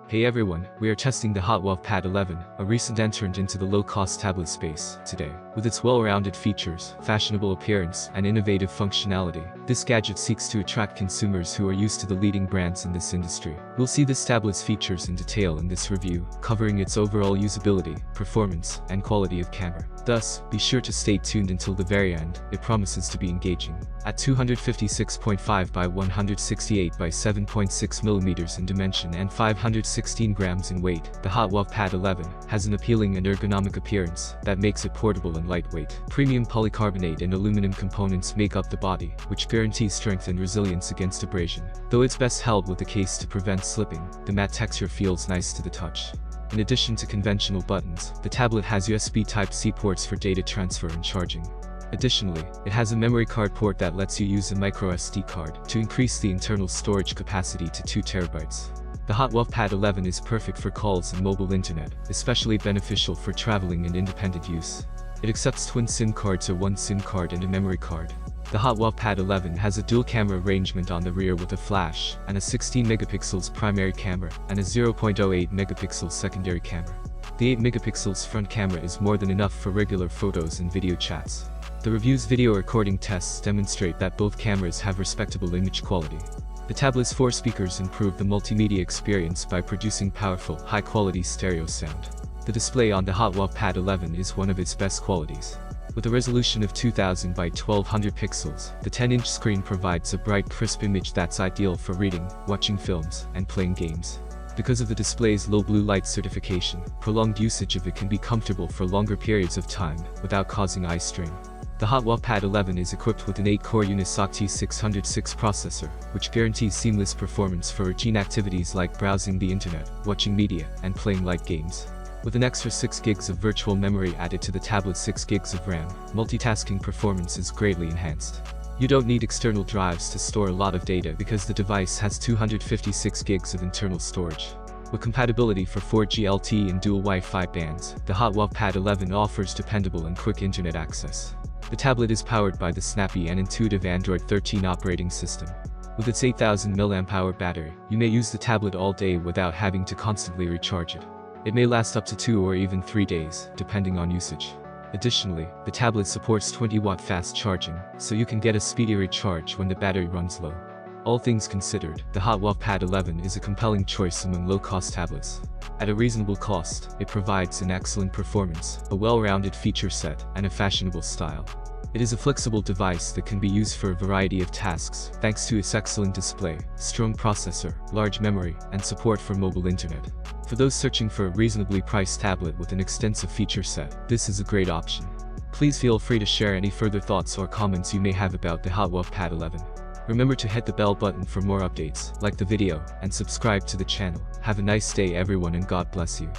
Hey everyone, we are testing the Hotwav Pad 11, a recent entrant into the low-cost tablet space, today. With its well-rounded features, fashionable appearance, and innovative functionality, this gadget seeks to attract consumers who are used to the leading brands in this industry. We'll see this tablet's features in detail in this review, covering its overall usability, performance, and quality of camera. Thus, be sure to stay tuned until the very end. It promises to be engaging. At 256.5 by 168 by 7.6 mm in dimension and 516 grams in weight, the Hotwav Pad 11 has an appealing and ergonomic appearance that makes it portable and lightweight. Premium polycarbonate and aluminum components make up the body, which guarantees strength and resilience against abrasion. Though it's best held with a case to prevent slipping, the matte texture feels nice to the touch. In addition to conventional buttons, the tablet has USB Type-C ports for data transfer and charging. Additionally, it has a memory card port that lets you use a microSD card to increase the internal storage capacity to 2 TB. The Hotwav Pad 11 is perfect for calls and mobile internet, especially beneficial for traveling and independent use. It accepts twin SIM cards or one SIM card and a memory card. The Hotwav Pad 11 has a dual camera arrangement on the rear with a flash, and a 16 megapixels primary camera, and a 0.08 megapixel secondary camera. The 8 megapixels front camera is more than enough for regular photos and video chats. The review's video recording tests demonstrate that both cameras have respectable image quality. The tablet's 4 speakers improve the multimedia experience by producing powerful, high-quality stereo sound. The display on the Hotwav Pad 11 is one of its best qualities. With a resolution of 2000 by 1200 pixels, the 10-inch screen provides a bright, crisp image that's ideal for reading, watching films, and playing games. Because of the display's low blue light certification, prolonged usage of it can be comfortable for longer periods of time, without causing eye strain. The Hotwav Pad 11 is equipped with an 8-core Unisoc T606 processor, which guarantees seamless performance for routine activities like browsing the internet, watching media, and playing light games. With an extra 6 gigs of virtual memory added to the tablet's 6 gigs of RAM, multitasking performance is greatly enhanced. You don't need external drives to store a lot of data because the device has 256 gigs of internal storage. With compatibility for 4G LTE and dual Wi-Fi bands, the Hotwav Pad 11 offers dependable and quick internet access. The tablet is powered by the snappy and intuitive Android 13 operating system. With its 8000 mAh battery, you may use the tablet all day without having to constantly recharge it. It may last up to 2 or even 3 days, depending on usage. Additionally, the tablet supports 20-watt fast charging, so you can get a speedy recharge when the battery runs low. All things considered, the Hotwav Pad 11 is a compelling choice among low-cost tablets. At a reasonable cost, it provides an excellent performance, a well-rounded feature set, and a fashionable style. It is a flexible device that can be used for a variety of tasks, thanks to its excellent display, strong processor, large memory, and support for mobile internet. For those searching for a reasonably priced tablet with an extensive feature set, this is a great option. Please feel free to share any further thoughts or comments you may have about the Hotwav Pad 11. Remember to hit the bell button for more updates, like the video, and subscribe to the channel. Have a nice day everyone and God bless you.